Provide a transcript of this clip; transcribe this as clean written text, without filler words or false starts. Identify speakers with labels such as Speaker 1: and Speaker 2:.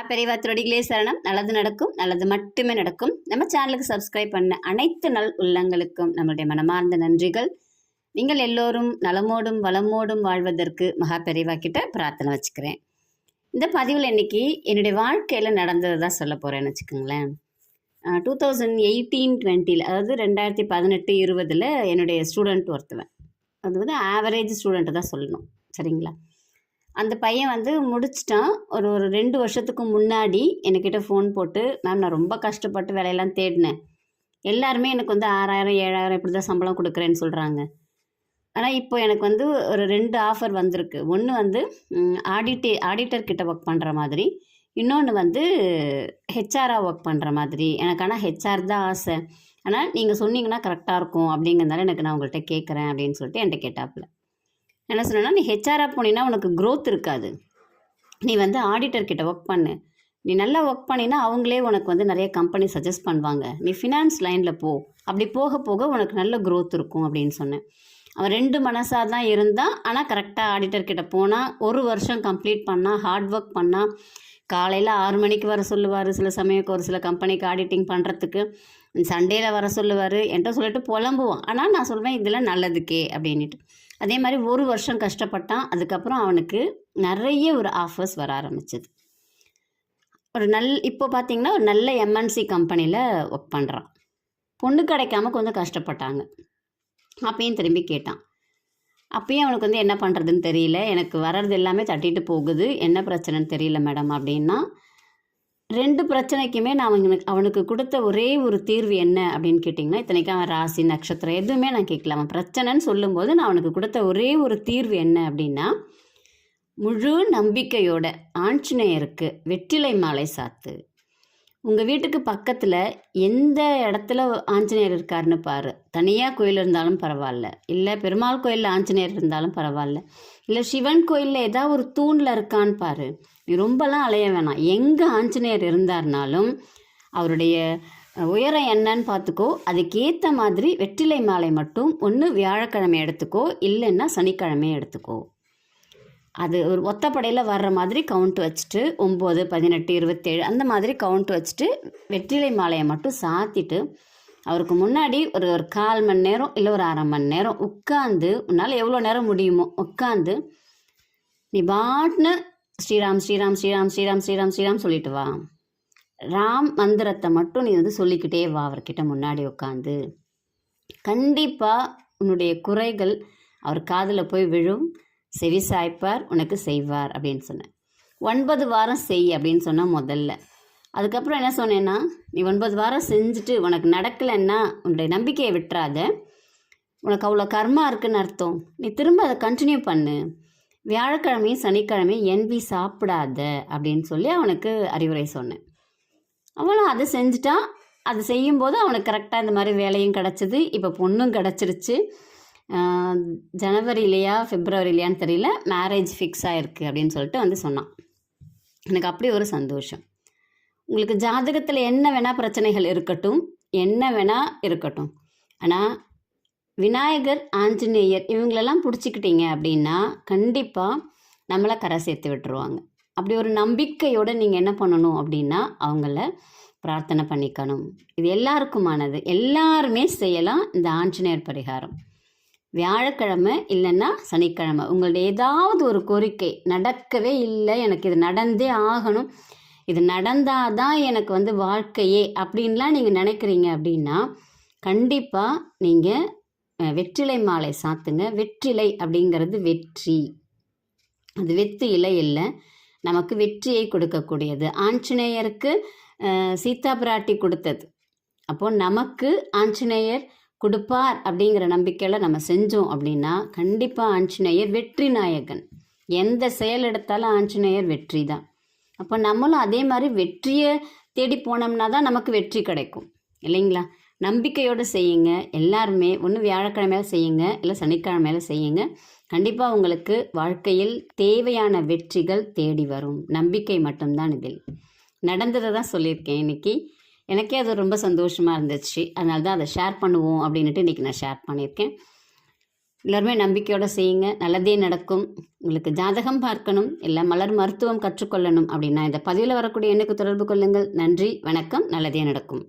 Speaker 1: பெரியவா திருடிகளே சரணம். நல்லது நடக்கும், நல்லது மட்டுமே நடக்கும். நம்ம சேனலுக்கு சப்ஸ்கிரைப் பண்ண அனைத்து நல் உள்ளங்களுக்கும் நம்மளுடைய மனமார்ந்த நன்றிகள். நீங்கள் எல்லோரும் நலமோடும் வளமோடும் வாழ்வதற்கு மகா பெரியவா கிட்ட பிரார்த்தனை வச்சுக்கிறேன். இந்த பதிவில் இன்னைக்கு என்னுடைய வாழ்க்கையில் நடந்தது தான் சொல்ல போகிறேன்னு வச்சுக்கோங்களேன். 2018-20 அதாவது 2018-20 என்னுடைய ஸ்டூடெண்ட் ஒருத்துவேன். அது வந்து ஆவரேஜ் ஸ்டூடெண்ட்டு தான் சொல்லணும், சரிங்களா? அந்த பையன் முடிச்சிட்டான். ஒரு 2 வருஷத்துக்கு முன்னாடி என்கிட்ட ஃபோன் போட்டு, மேம் நான் ரொம்ப கஷ்டப்பட்டு வேலையெல்லாம் தேடினேன், எல்லாருமே எனக்கு 6000 7000 இப்படி தான் சம்பளம் கொடுக்குறேன்னு சொல்கிறாங்க. ஆனால் இப்போ எனக்கு ஒரு 2 ஆஃபர் வந்திருக்கு. ஒன்று ஆடிட்டர் கிட்ட ஒர்க் பண்ணுற மாதிரி, இன்னொன்று ஹெச்ஆராக ஒர்க் பண்ணுற மாதிரி. எனக்கு ஆனால் ஹெச்ஆர் தான் ஆசை, ஆனால் நீங்கள் சொன்னீங்கன்னா கரெக்டாக இருக்கும் அப்படிங்கிறதால நான் உங்கள்கிட்ட கேட்குறேன் அப்படின்னு சொல்லிட்டு என்கிட்ட கேட்டாப்புல. என்ன சொன்னேன்னா, நீ ஹெச்ஆராக போனீங்கன்னா உனக்கு க்ரோத் இருக்காது, நீ ஆடிட்டர் கிட்ட ஒர்க் பண்ணு, நீ நல்லா ஒர்க் பண்ணினா அவங்களே உனக்கு நிறைய கம்பெனி சஜஸ்ட் பண்ணுவாங்க, நீ ஃபினான்ஸ் லைனில் போ, அப்படி போக போக உனக்கு நல்ல க்ரோத் இருக்கும் அப்படின்னு சொன்னேன். அவன் 2 மனசாக தான் இருந்தான். ஆனால் கரெக்டாக ஆடிட்டர் கிட்ட போனால் 1 வருஷம் கம்ப்ளீட் பண்ணால், ஹார்ட் ஒர்க் பண்ணால், காலையில் 6 மணிக்கு வர சொல்லுவார், சில சமயம் ஒரு சில கம்பெனிக்கு ஆடிட்டிங் பண்ணுறதுக்கு சண்டேயில் வர சொல்லுவார், என்கிட்ட சொல்லிட்டு புலம்புவான். ஆனால் நான் சொல்வேன் இதெல்லாம் நல்லதுக்கே அப்படின்ட்டு. அதே மாதிரி 1 வருஷம் கஷ்டப்பட்டான். அதுக்கப்புறம் அவனுக்கு நிறைய ஒரு ஆஃபர்ஸ் வர ஆரம்பிச்சது. இப்போ பார்த்தீங்கன்னா ஒரு நல்ல எம்என்சி கம்பெனியில் ஒர்க் பண்ணுறான். பொண்ணு கிடைக்காம கொஞ்சம் கஷ்டப்பட்டாங்க. அப்பயும் திரும்பி கேட்டான். அப்பயும் அவனுக்கு என்ன பண்ணுறதுன்னு தெரியல, எனக்கு வர்றது எல்லாமே தட்டிட்டு போகுது, என்ன பிரச்சனைன்னு தெரியல மேடம் அப்படின்னா. 2 பிரச்சனைக்குமே நான் அவனுக்கு கொடுத்த ஒரே ஒரு தீர்வு என்ன அப்படின்னு கேட்டிங்கன்னா, இத்தனைக்கும் அவன் ராசி நட்சத்திரம் எதுவுமே நான் கேட்கல. அவன் பிரச்சனைன்னு சொல்லும்போது நான் அவனுக்கு கொடுத்த ஒரே ஒரு தீர்வு என்ன அப்படின்னா, முழு நம்பிக்கையோட ஆஞ்சநேயருக்கு வெற்றிலை மாலை சாத்து. உங்கள் வீட்டுக்கு பக்கத்தில் எந்த இடத்துல ஆஞ்சநேயர் இருக்காருன்னு பாரு. தனியாக கோயில் இருந்தாலும் பரவாயில்ல, இல்லை பெருமாள் கோயிலில் ஆஞ்சநேயர் இருந்தாலும் பரவாயில்ல, இல்லை சிவன் கோயிலில் ஏதாவது ஒரு தூணில் இருக்கான்னு பாரு. நீ ரொம்பலாம் அலைய வேணாம், எங்கே ஆஞ்சநேயர் இருந்தார்னாலும் அவருடைய உயரம் என்னன்னு பார்த்துக்கோ. அதுக்கேற்ற மாதிரி வெற்றிலை மாலை மட்டும் ஒன்று வியாழக்கிழமை எடுத்துக்கோ, இல்லைன்னா சனிக்கிழமை எடுத்துக்கோ. அது ஒரு ஒத்தப்படையில் வர்ற மாதிரி கவுண்ட் வச்சுட்டு 9, 18, 27 அந்த மாதிரி கவுண்ட் வச்சுட்டு வெற்றிலை மாலையை மட்டும் சாத்திட்டு அவருக்கு முன்னாடி ஒரு 1/4 மணி நேரம் இல்லை ஒரு 1/2 மணி நேரம் உட்காந்து, உன்னால் எவ்வளோ நேரம் முடியுமோ உட்காந்து நீ பாட்னு ஸ்ரீராம் ஸ்ரீராம் ஸ்ரீராம் ஸ்ரீராம் ஸ்ரீராம் ஸ்ரீராம் சொல்லிட்டு வா. ராம் மந்திரத்தை மட்டும் நீ சொல்லிக்கிட்டே வா அவர்கிட்ட முன்னாடி உட்காந்து. கண்டிப்பாக உன்னுடைய குறைகள் அவர் காதில் போய் விழும், செவி சாய்ப்பார், உனக்கு செய்வார் அப்படின்னு சொன்னேன். 9 வாரம் செய் அப்படின்னு சொன்னால் முதல்ல. அதுக்கப்புறம் என்ன சொன்னேன்னா, நீ 9 வாரம் செஞ்சுட்டு உனக்கு நடக்கலைன்னா உன்னுடைய நம்பிக்கையை விட்டுறாத, உனக்கு அவ்வளோ கர்மா இருக்குன்னு அர்த்தம், நீ திரும்ப அதை கண்டினியூ பண்ணு, வியாழக்கிழமையும் சனிக்கிழமையும் NB சாப்பிடாத அப்படின்னு சொல்லி அவனுக்கு அறிவுரை சொன்னேன். அவனும் அதை செஞ்சுட்டான். அது செய்யும்போது அவனுக்கு கரெக்டாக இந்த மாதிரி வேலையும் கிடச்சிது, இப்போ பொண்ணும் கிடச்சிருச்சு. ஜனவரிலையா பிப்ரவரிலையான்னு தெரியல, மேரேஜ் ஃபிக்ஸ் ஆகிருக்கு அப்படின்னு சொல்லிட்டு சொன்னான். எனக்கு அப்படி ஒரு சந்தோஷம். உங்களுக்கு ஜாதகத்தில் என்ன வேணால் பிரச்சனைகள் இருக்கட்டும், என்ன வேணால் இருக்கட்டும், ஆனால் விநாயகர், ஆஞ்சநேயர் இவங்களெல்லாம் பிடிச்சிக்கிட்டீங்க அப்படின்னா கண்டிப்பாக நம்மளை கரை சேர்த்து விட்டுருவாங்க. அப்படி ஒரு நம்பிக்கையோடு நீங்கள் என்ன பண்ணணும் அப்படின்னா அவங்கள பிரார்த்தனை பண்ணிக்கணும். இது எல்லாருக்குமானது, எல்லாருமே செய்யலாம் இந்த ஆஞ்சநேயர் பரிகாரம். வியாழக்கிழமை இல்லைன்னா சனிக்கிழமை உங்களுடைய ஏதாவது ஒரு கோரிக்கை நடக்கவே இல்லை, எனக்கு இது நடந்தே ஆகணும், இது நடந்தால் தான் எனக்கு வாழ்க்கையே அப்படின்லாம் நீங்கள் நினைக்கிறீங்க அப்படின்னா கண்டிப்பாக நீங்கள் வெற்றிலை மாலை சாத்துங்க. வெற்றிலை அப்படிங்கிறது வெற்றி, அது வெத்து இலை இல்லை, நமக்கு வெற்றியை கொடுக்கக்கூடியது. ஆஞ்சநேயருக்கு சீதா பிராட்டி கொடுத்தது, அப்போது நமக்கு ஆஞ்சநேயர் கொடுப்பார் அப்படிங்கிற நம்பிக்கையில் நம்ம செஞ்சோம் அப்படின்னா கண்டிப்பாக ஆஞ்சநேயர் வெற்றி நாயகன். எந்த செயல் எடுத்தாலும் ஆஞ்சநேயர் வெற்றி தான். அப்போ நம்மளும் அதே மாதிரி வெற்றியை தேடி போனோம்னா தான் நமக்கு வெற்றி கிடைக்கும், இல்லைங்களா? நம்பிக்கையோடு செய்யுங்க. எல்லாருமே ஒன்று வியாழக்கிழமையில செய்யுங்க, இல்லை சனிக்கிழமையில செய்யுங்க. கண்டிப்பாக உங்களுக்கு வாழ்க்கையில் தேவையான வெற்றிகள் தேடி வரும். நம்பிக்கை மட்டும்தான் இதில். நடந்ததை தான் சொல்லியிருக்கேன் இன்னைக்கு. எனக்கே அது ரொம்ப சந்தோஷமாக இருந்துச்சு, அதனால தான் அதை ஷேர் பண்ணுவோம் அப்படின்ட்டு இன்றைக்கி நான் ஷேர் பண்ணியிருக்கேன். எல்லாருமே நம்பிக்கையோடு செய்யுங்க, நல்லதே நடக்கும். உங்களுக்கு ஜாதகம் பார்க்கணும், இல்லை மலர் மருத்துவம் கற்றுக்கொள்ளணும் அப்படின்னா இந்த பதிவில் வரக்கூடிய எண்ணுக்கு தொடர்பு கொள்ளுங்கள். நன்றி, வணக்கம். நல்லதே நடக்கும்.